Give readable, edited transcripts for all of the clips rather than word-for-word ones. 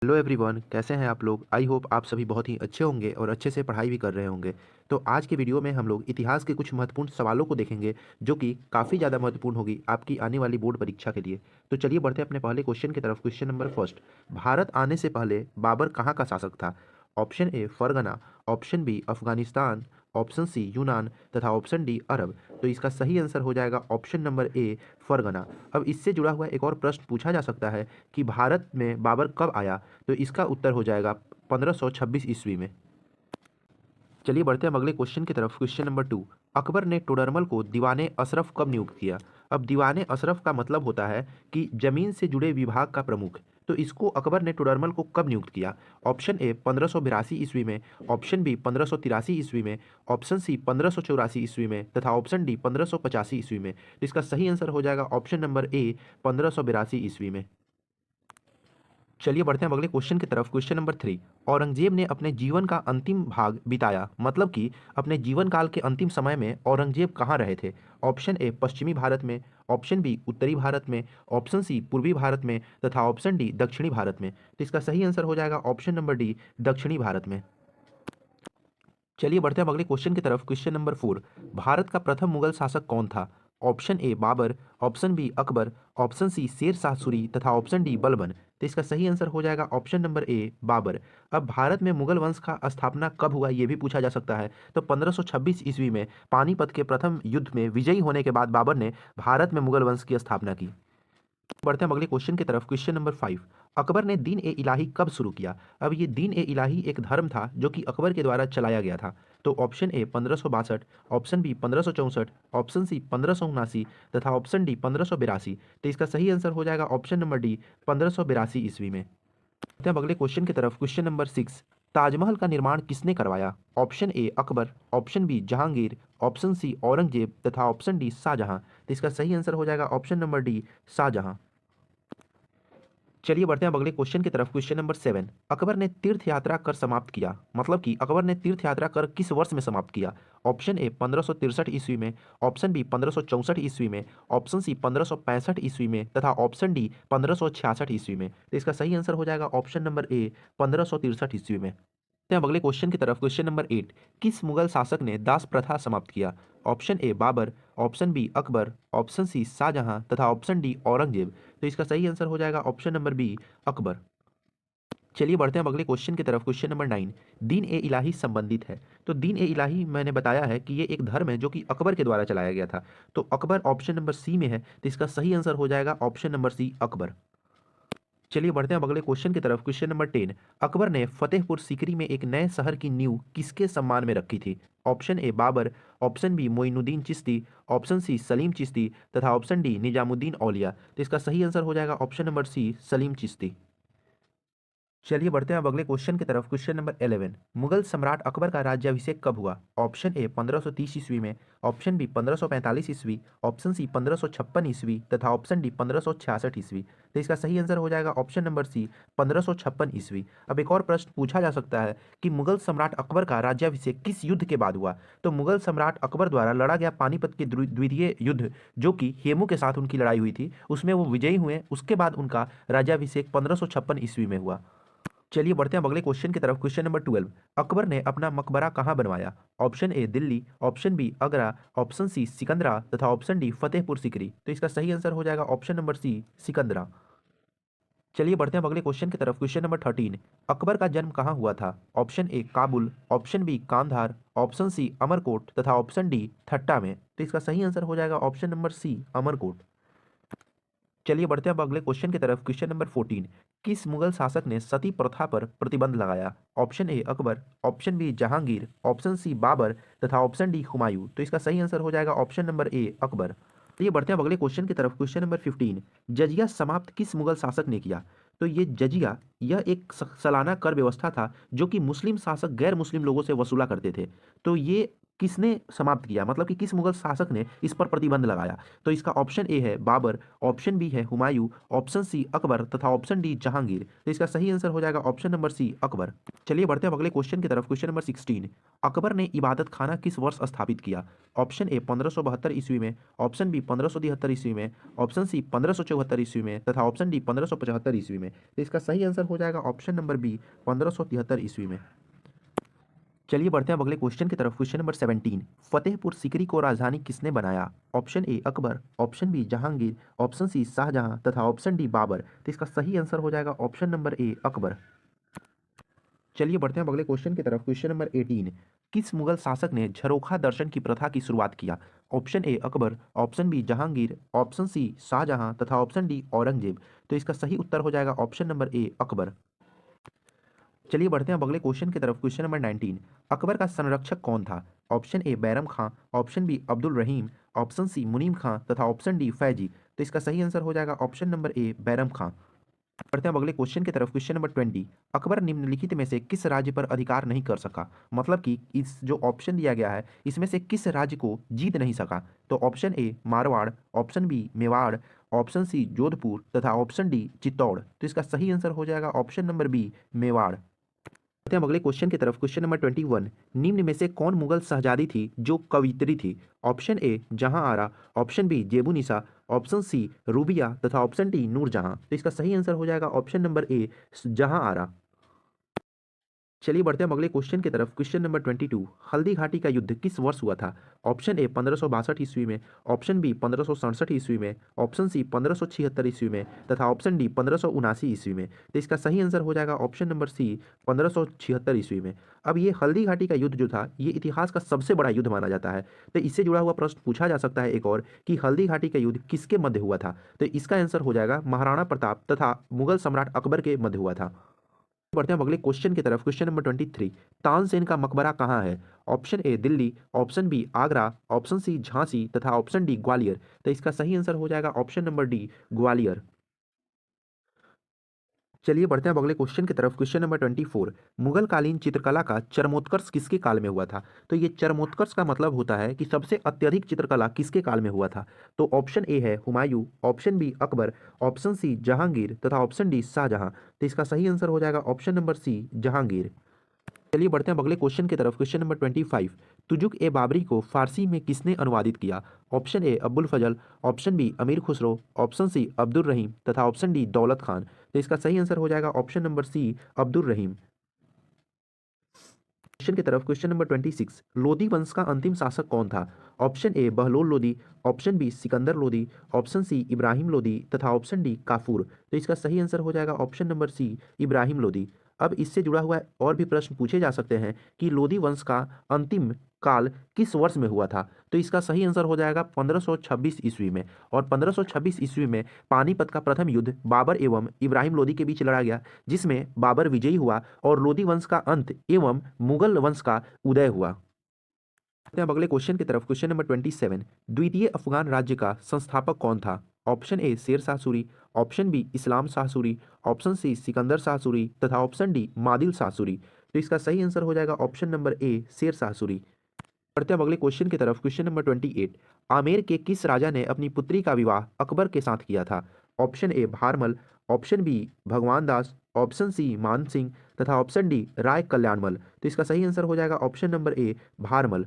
Hello everyone, कैसे हैं आप लोग। आई होप आप सभी बहुत ही अच्छे होंगे और अच्छे से पढ़ाई भी कर रहे होंगे। तो आज के वीडियो में हम लोग इतिहास के कुछ महत्वपूर्ण सवालों को देखेंगे जो कि काफ़ी ज़्यादा महत्वपूर्ण होगी आपकी आने वाली बोर्ड परीक्षा के लिए। तो चलिए बढ़ते हैं अपने पहले क्वेश्चन की तरफ। क्वेश्चन नंबर फर्स्ट, भारत आने से पहले बाबर कहाँ का शासक था। Option A Fergana, option B Afghanistan, option C यूनान तथा ऑप्शन डी अरब। तो इसका सही आंसर हो जाएगा ऑप्शन नंबर ए फरगना। अब इससे जुड़ा हुआ एक और प्रश्न पूछा जा सकता है कि भारत में बाबर कब आया। तो इसका उत्तर हो जाएगा 1526 ईस्वी में। चलिए बढ़ते हैं अगले क्वेश्चन की तरफ। क्वेश्चन नंबर टू, अकबर ने टोडरमल को दीवाने अशरफ कब नियुक्त किया। अब दीवाने अशरफ का मतलब होता है कि जमीन से जुड़े विभाग का प्रमुख। तो इसको अकबर ने टोडरमल को कब नियुक्त किया। ऑप्शन ए 1582 ईस्वी में, ऑप्शन बी 1583 ईस्वी में, ऑप्शन सी 1584 ईस्वी में तथा ऑप्शन डी 1585 ईस्वी में। तो इसका सही आंसर हो जाएगा ऑप्शन नंबर ए 1582 ईस्वी में। चलिए बढ़ते हैं अगले क्वेश्चन की तरफ। क्वेश्चन नंबर थ्री, औरंगजेब ने अपने जीवन का अंतिम भाग बिताया, मतलब कि अपने जीवन काल के अंतिम समय में औरंगजेब कहाँ रहे थे। ऑप्शन ए पश्चिमी भारत में, ऑप्शन बी उत्तरी भारत में, ऑप्शन सी पूर्वी भारत में तथा ऑप्शन डी दक्षिणी भारत में। तो इसका सही आंसर हो जाएगा ऑप्शन नंबर डी दक्षिणी भारत में। चलिए बढ़ते हैं अगले क्वेश्चन की तरफ। क्वेश्चन नंबर फोर, भारत का प्रथम मुगल शासक कौन था। Option A Babur, option B Akbar, option C Sher Shah Suri तथा ऑप्शन डी बलबन। तो इसका सही आंसर हो जाएगा ऑप्शन नंबर ए बाबर। अब भारत में मुगल वंश का स्थापना कब हुआ यह भी पूछा जा सकता है। तो 1526 ईस्वी में पानीपत के प्रथम युद्ध में विजयी होने के बाद बाबर ने भारत में मुगल वंश की स्थापना की। बढ़ते हैं अगले क्वेश्चन की तरफ। क्वेश्चन नंबर फाइव, अकबर ने दीन ए इलाही कब शुरू किया। अब ये दीन ए इलाही एक धर्म था जो कि अकबर के द्वारा चलाया गया था। तो option A 1562, option B 1564, option C 1579 तथा ऑप्शन डी 1582। तो इसका सही आंसर हो जाएगा ऑप्शन नंबर डी 1582 ईस्वी में। बढ़ते हैं अब अगले क्वेश्चन की तरफ। क्वेश्चन नंबर सिक्स, ताजमहल का निर्माण किसने करवाया। Option A Akbar, option B Jahangir, option C Aurangzeb तथा ऑप्शन डी शाहजहां। तो इसका सही आंसर हो जाएगा ऑप्शन नंबर डी शाहजहां। चलिए बढ़ते हैं अब अगले क्वेश्चन की तरफ। क्वेश्चन नंबर सेवन, अकबर ने तीर्थ यात्रा कर समाप्त किया, मतलब कि अकबर ने तीर्थ यात्रा कर किस वर्ष में समाप्त किया। ऑप्शन ए 1563 ईस्वी में, ऑप्शन बी 1564 ईस्वी में, ऑप्शन सी 1565 ईस्वी में तथा ऑप्शन डी 1566 ईस्वी में। तो इसका सही आंसर हो जाएगा ऑप्शन नंबर ए 1563 ईस्वी में। हैं अब अगले क्वेश्चन की तरफ। क्वेश्चन नंबर एट, किस मुगल शासक ने दास प्रथा समाप्त किया। Option A Babur, option B Akbar, option C Shahjahan तथा ऑप्शन डी औरंगजेब। तो इसका सही आंसर हो जाएगा ऑप्शन नंबर बी अकबर। चलिए बढ़ते हैं अब अगले क्वेश्चन की तरफ। क्वेश्चन नंबर नाइन, दीन ए इलाही संबंधित है। तो दीन ए इलाही मैंने बताया है कि ये एक धर्म है जो कि अकबर के द्वारा चलाया गया था। तो अकबर ऑप्शन नंबर सी में है, तो इसका सही आंसर हो जाएगा ऑप्शन नंबर सी अकबर। चलिए बढ़ते हैं अब अगले क्वेश्चन की तरफ। क्वेश्चन नंबर 10, अकबर ने फतेहपुर सीकरी में एक नए शहर की नींव किसके सम्मान में रखी थी। Option A Babur, option B Moinuddin Chishti, option C Salim Chishti तथा ऑप्शन डी निजामुद्दीन औलिया। तो इसका सही आंसर हो जाएगा option number C Salim Chishti. चलिए बढ़ते हैं अब अगले क्वेश्चन की तरफ। क्वेश्चन नंबर 11, मुगल सम्राट अकबर का राज्याभिषेक कब हुआ। ऑप्शन ए 1530 ईस्वी में, ऑप्शन बी 1545 ईस्वी, ऑप्शन सी 1556 ईस्वी तथा ऑप्शन डी 1566 ईस्वी। तो इसका सही आंसर हो जाएगा ऑप्शन नंबर सी 1556 ईस्वी। अब एक और प्रश्न पूछा जा सकता है कि मुगल सम्राट अकबर का राज्याभिषेक किस युद्ध के बाद हुआ। तो मुगल सम्राट अकबर द्वारा लड़ा गया पानीपत के द्वितीय युद्ध जो कि हेमू के साथ उनकी लड़ाई हुई थी, उसमें वो विजयी हुए, उसके बाद उनका राज्याभिषेक 1556 ईस्वी में हुआ। चलिए बढ़ते हैं अब अगले क्वेश्चन की तरफ। क्वेश्चन नंबर 12, अकबर ने अपना मकबरा कहाँ बनवाया। Option A Delhi, option B Agra, option C Sikandra तथा ऑप्शन डी फतेहपुर सीकरी। तो इसका सही आंसर हो जाएगा ऑप्शन नंबर सी सिकंदरा। चलिए बढ़ते हैं अब अगले क्वेश्चन की तरफ। क्वेश्चन नंबर 13, अकबर का जन्म कहाँ हुआ था। Option A Kabul, option B Kandahar, option C Amarkot तथा ऑप्शन डी ठट्टा में। तो इसका सही आंसर हो जाएगा ऑप्शन नंबर सी अमरकोट। चलिए बढ़ते हैं अब अगले क्वेश्चन की तरफ। क्वेश्चन नंबर 14, किस मुगल शासक ने सती प्रथा पर प्रतिबंध लगाया। Option A Akbar, option B Jahangir, option C Babur तथा ऑप्शन डी हुमायूं। तो इसका सही आंसर हो जाएगा ऑप्शन नंबर ए अकबर। चलिए बढ़ते हैं अब अगले क्वेश्चन की तरफ। क्वेश्चन नंबर 15, जजिया समाप्त किस मुगल शासक ने किया। तो ये जजिया, यह एक सालाना कर व्यवस्था था जो कि मुस्लिम शासक गैर मुस्लिम लोगों से वसूला करते थे। तो ये किसने समाप्त किया, मतलब कि किस मुगल शासक ने इस पर प्रतिबंध लगाया। तो इसका ऑप्शन ए है बाबर, ऑप्शन बी है हुमायूं, ऑप्शन सी अकबर तथा ऑप्शन डी जहांगीर। तो इसका सही आंसर हो जाएगा ऑप्शन नंबर सी अकबर। चलिए बढ़ते हैं अब अगले क्वेश्चन की तरफ। क्वेश्चन नंबर 16, अकबर ने इबादत खाना किस वर्ष स्थापित किया। ऑप्शन ए 1572 ईस्वी में, ऑप्शन बी 1573 ईस्वी में, ऑप्शन सी 1574 ईस्वी में तथा ऑप्शन डी 1575 ईस्वी में। तो इसका सही आंसर हो जाएगा ऑप्शन नंबर बी 1573 ईस्वी में। चलिए बढ़ते हैं अब अगले क्वेश्चन की तरफ। क्वेश्चन नंबर 17, फतेहपुर सीकरी को राजधानी किसने बनाया? Option A Akbar, option B Jahangir, option C Shahjahan तथा ऑप्शन डी बाबर। तो इसका सही आंसर हो जाएगा ऑप्शन नंबर ए अकबर। चलिए बढ़ते हैं अब अगले क्वेश्चन की तरफ। क्वेश्चन नंबर 18, किस मुगल शासक ने झरोखा दर्शन की प्रथा की शुरुआत किया? Option A Akbar, option B Jahangir, option C Shahjahan तथा ऑप्शन डी औरंगजेब। तो इसका सही उत्तर हो जाएगा ऑप्शन नंबर ए अकबर। चलिए बढ़ते हैं अब अगले क्वेश्चन की तरफ। क्वेश्चन नंबर 19, अकबर का संरक्षक कौन था? Option A Bairam Khan, option B Abdul Rahim, option C Munim Khan तथा ऑप्शन डी फैजी। तो इसका सही आंसर हो जाएगा ऑप्शन नंबर ए बैरम खां। बढ़ते हैं अब अगले क्वेश्चन की तरफ। क्वेश्चन नंबर 20, अकबर निम्नलिखित में से किस राज्य पर अधिकार नहीं कर सका? मतलब कि इस जो ऑप्शन दिया गया है इसमें से किस राज्य को जीत नहीं सका? तो option A Marwar, option B Mewar, option C Jodhpur तथा ऑप्शन डी चित्तौड़। तो इसका सही आंसर हो जाएगा ऑप्शन नंबर बी मेवाड़। बढ़ते हैं अब अगले क्वेश्चन की तरफ। क्वेश्चन नंबर 21, निम्न में से कौन मुगल शहजादी थी जो कवियत्री थी? Option A Jahanara, option B Zebunnisa, option C Rubiya तथा ऑप्शन डी नूरजहां। तो इसका सही आंसर हो जाएगा ऑप्शन नंबर ए जहां आरा। चलिए बढ़ते हैं अब अगले क्वेश्चन की तरफ। क्वेश्चन नंबर 22, हल्दी घाटी का युद्ध किस वर्ष हुआ था? ऑप्शन ए 1562 ईस्वी में, ऑप्शन बी 1567 ईस्वी में, ऑप्शन सी 1576 ईस्वी में तथा ऑप्शन डी 1579 ईस्वी में। तो इसका सही आंसर हो जाएगा ऑप्शन नंबर सी 1576 ईस्वी में। अब ये हल्दी घाटी का युद्ध जो था ये इतिहास का सबसे बड़ा युद्ध माना जाता है। तो इससे जुड़ा हुआ प्रश्न पूछा जा सकता है एक और, कि हल्दी घाटी का युद्ध किसके मध्य हुआ था? तो इसका आंसर हो जाएगा महाराणा प्रताप तथा मुगल सम्राट अकबर के मध्य हुआ था। बढ़ते हैं अब अगले क्वेश्चन की तरफ। क्वेश्चन नंबर 23, तानसेन का मकबरा कहाँ है? Option A Delhi, option B Agra, option C Jhansi तथा ऑप्शन डी ग्वालियर। तो इसका सही आंसर हो जाएगा ऑप्शन नंबर डी ग्वालियर। चलिए बढ़ते हैं अब अगले क्वेश्चन की तरफ। क्वेश्चन नंबर 24, मुगल कालीन चित्रकला का चरमोत्कर्ष किसके काल में हुआ था? तो ये चरमोत्कर्ष का मतलब होता है कि सबसे अत्यधिक चित्रकला किसके काल में हुआ था? तो ऑप्शन ए है Humayun, option B Akbar, option C Jahangir तथा ऑप्शन डी शाहजहां। तो इसका सही आंसर हो जाएगा ऑप्शन नंबर सी जहांगीर। चलिए बढ़ते हैं अब अगले क्वेश्चन की तरफ। क्वेश्चन नंबर 25, तुजुक ए बाबरी को फारसी में किसने अनुवादित किया? Option A Abul Fazl, option B Amir Khusro, option C Abdul Rahim तथा ऑप्शन डी दौलत खान। तो इसका सही आंसर हो जाएगा ऑप्शन नंबर सी अब्दुल रहीम। क्वेश्चन की तरफ। क्वेश्चन नंबर 26, लोदी वंश का अंतिम शासक कौन था? Option A Bahlol Lodi, option B Sikandar Lodi, option C Ibrahim Lodi तथा ऑप्शन डी काफूर। तो इसका सही आंसर हो जाएगा option number C Ibrahim Lodi. अब इससे जुड़ा हुआ और भी प्रश्न पूछे जा सकते हैं कि लोदी वंश का अंतिम काल किस वर्ष में हुआ था? तो इसका सही आंसर हो जाएगा 1526 ईस्वी में। और 1526 ईस्वी में पानीपत का प्रथम युद्ध बाबर एवं इब्राहिम लोदी के बीच लड़ा गया, जिसमें बाबर विजयी हुआ और लोदी वंश का अंत एवं मुगल वंश का उदय हुआ। बढ़ते हैं अब अगले क्वेश्चन की तरफ। क्वेश्चन नंबर 27, द्वितीय अफगान राज्य का संस्थापक कौन था? ऑप्शन ए शेर शाह सूरी, ऑप्शन बी इस्लाम शाह सूरी, ऑप्शन सी सिकंदर शाह सूरी तथा ऑप्शन डी मादिल शाह सूरी। तो इसका सही आंसर हो जाएगा ऑप्शन नंबर ए शेर शाह सूरी। बढ़ते हैं अब अगले क्वेश्चन की तरफ। क्वेश्चन नंबर 28, आमेर के किस राजा ने अपनी पुत्री का विवाह अकबर के साथ किया था? Option A Bharmal, option B Bhagwan Das, option C मान सिंह तथा ऑप्शन डी राय कल्याणमल। तो इसका सही आंसर हो जाएगा ऑप्शन नंबर ए भारमल।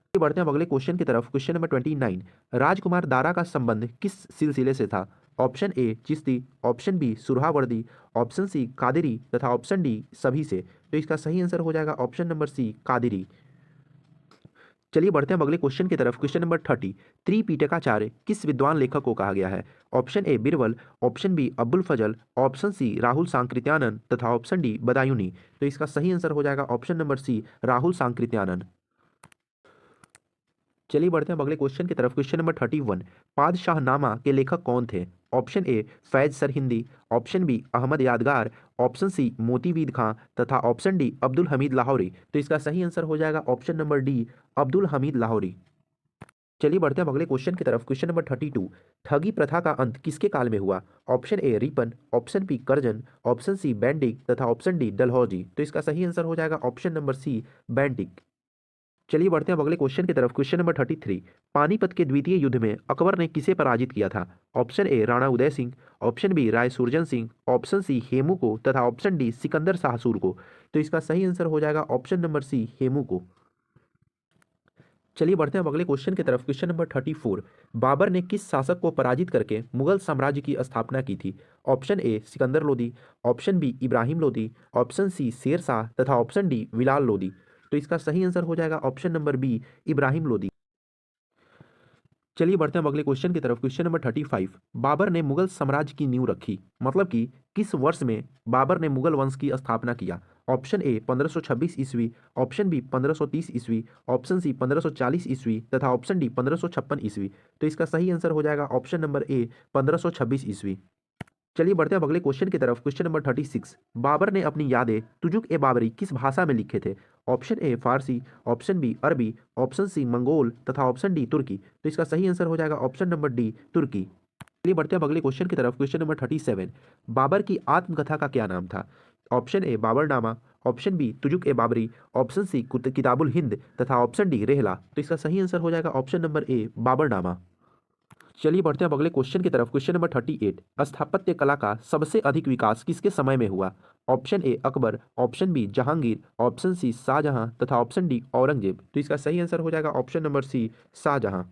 आगे बढ़ते हैं अब अगले क्वेश्चन की तरफ। क्वेश्चन नंबर 29, राजकुमार दारा का संबंध किस सिलसिले से था? Option A Chishti, option B Suhrawardi, option C Qadiri तथा ऑप्शन डी सभी से। तो इसका सही आंसर हो जाएगा ऑप्शन नंबर सी कादिरी। चलिए बढ़ते हैं अब अगले क्वेश्चन की तरफ। क्वेश्चन नंबर 30, त्रिपिटकाचार्य किस विद्वान लेखक को कहा गया है? Option A Birbal, option B Abul Fazl, option C Rahul Sankrityanand तथा ऑप्शन डी बदायूनी। तो इसका सही आंसर हो जाएगा ऑप्शन नंबर सी राहुल सांकृत्यानंद। चलिए बढ़ते हैं अब अगले क्वेश्चन की तरफ। क्वेश्चन नंबर 31, पादशाहनामा के लेखक कौन थे? Option A Faiz Sarhindi, option B Ahmad Yadgar, option C मोतीवीद खां तथा ऑप्शन डी अब्दुल हमीद लाहौरी। तो इसका सही आंसर हो जाएगा option number D Abdul Hamid Lahori. चलिए बढ़ते हैं अब अगले क्वेश्चन की तरफ। क्वेश्चन नंबर 32, ठगी प्रथा का अंत किसके काल में हुआ? Option A Ripon, option B Curzon, option C Bentinck तथा ऑप्शन डी डलहौजी। तो इसका सही आंसर हो जाएगा ऑप्शन नंबर सी बैंडिक। चलिए बढ़ते हैं अब अगले क्वेश्चन की तरफ। क्वेश्चन नंबर 33, पानीपत के द्वितीय युद्ध में अकबर ने किसे पराजित किया था? Option A Rana Uday Singh, option B Rai Surjan Singh, option C Hemu को तथा ऑप्शन डी सिकंदर शाहसूर को। तो इसका सही आंसर हो जाएगा ऑप्शन नंबर सी हेमू को। चलिए बढ़ते हैं अब अगले क्वेश्चन की तरफ। क्वेश्चन नंबर 34, बाबर ने किस शासक को पराजित करके मुगल साम्राज्य की स्थापना की थी? Option A Sikandar Lodi, option B Ibrahim Lodi, option C Sher Shah तथा ऑप्शन डी बिलाल लोदी। तो इसका सही आंसर हो जाएगा option number B Ibrahim Lodi. चलिए बढ़ते हैं अब अगले क्वेश्चन की तरफ। क्वेश्चन नंबर 35, बाबर ने मुगल साम्राज्य की नींव रखी, मतलब कि किस वर्ष में बाबर ने मुगल वंश की स्थापना किया? ऑप्शन ए 1526 ईस्वी, ऑप्शन बी 1530 ईस्वी, ऑप्शन सी 1540 ईस्वी तथा ऑप्शन डी 1556 ईस्वी। तो इसका सही आंसर हो जाएगा ऑप्शन नंबर ए 1526 ईस्वी। चलिए बढ़ते हैं अब अगले क्वेश्चन की तरफ। क्वेश्चन नंबर 36, बाबर ने अपनी यादें तुजुक ए बाबरी किस भाषा में लिखे थे? ऑप्शन ए फारसी, ऑप्शन बी अरबी, ऑप्शन सी मंगोल तथा ऑप्शन डी तुर्की। तो इसका सही आंसर हो जाएगा ऑप्शन नंबर डी तुर्की। चलिए बढ़ते हैं अब अगले क्वेश्चन की तरफ। क्वेश्चन नंबर 37, बाबर की आत्मकथा का क्या नाम था? Option A Baburnama, option B Tuzuk e Baburi, option C Kitabul Hind तथा ऑप्शन डी रेहला। तो इसका सही आंसर हो जाएगा ऑप्शन नंबर ए बाबरनामा। चलिए बढ़ते हैं अब अगले क्वेश्चन की तरफ। क्वेश्चन नंबर 38, स्थापत्य कला का सबसे अधिक विकास किसके समय में हुआ? Option A Akbar, option B Jahangir, option C Shahjahan तथा ऑप्शन डी औरंगजेब। तो इसका सही आंसर हो जाएगा ऑप्शन नंबर सी शाहजहां।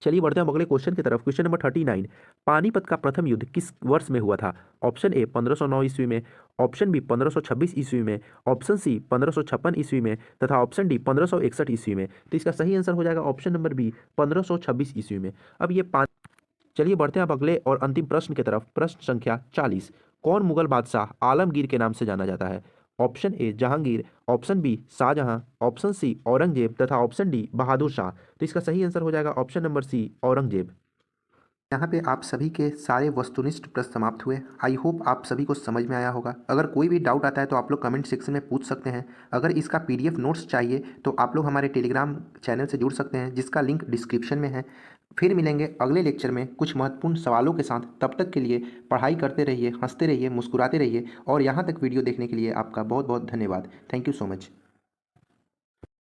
चलिए बढ़ते हैं अब अगले क्वेश्चन की तरफ। क्वेश्चन नंबर 39, पानीपत का प्रथम युद्ध किस वर्ष में हुआ था? ऑप्शन ए 1509 ईस्वी में, ऑप्शन बी 1526 ईस्वी में, ऑप्शन सी 1556 ईस्वी में तथा ऑप्शन डी 1561 ईस्वी में। तो इसका सही आंसर हो जाएगा ऑप्शन नंबर बी 1526 ईस्वी में। अब ये चलिए बढ़ते हैं अब अगले और अंतिम प्रश्न की तरफ। प्रश्न संख्या 40, कौन मुगल बादशाह आलमगीर के नाम से जाना जाता है? Option A Jahangir, option B Shahjahan, option C Aurangzeb तथा ऑप्शन डी बहादुर शाह। तो इसका सही आंसर हो जाएगा ऑप्शन नंबर सी औरंगजेब। यहाँ पे आप सभी के सारे वस्तुनिष्ठ प्रश्न समाप्त हुए। आई होप आप सभी को समझ में आया होगा। अगर कोई भी डाउट आता है तो आप लोग कमेंट सेक्शन में पूछ सकते हैं। अगर इसका पीडीएफ नोट्स चाहिए तो आप लोग हमारे टेलीग्राम चैनल से जुड़ सकते हैं, जिसका लिंक डिस्क्रिप्शन में है। फिर मिलेंगे अगले लेक्चर में कुछ महत्वपूर्ण सवालों के साथ। तब तक के लिए पढ़ाई करते रहिए, हंसते रहिए, मुस्कुराते रहिए और यहाँ तक वीडियो देखने के लिए आपका बहुत बहुत धन्यवाद। Thank you so much.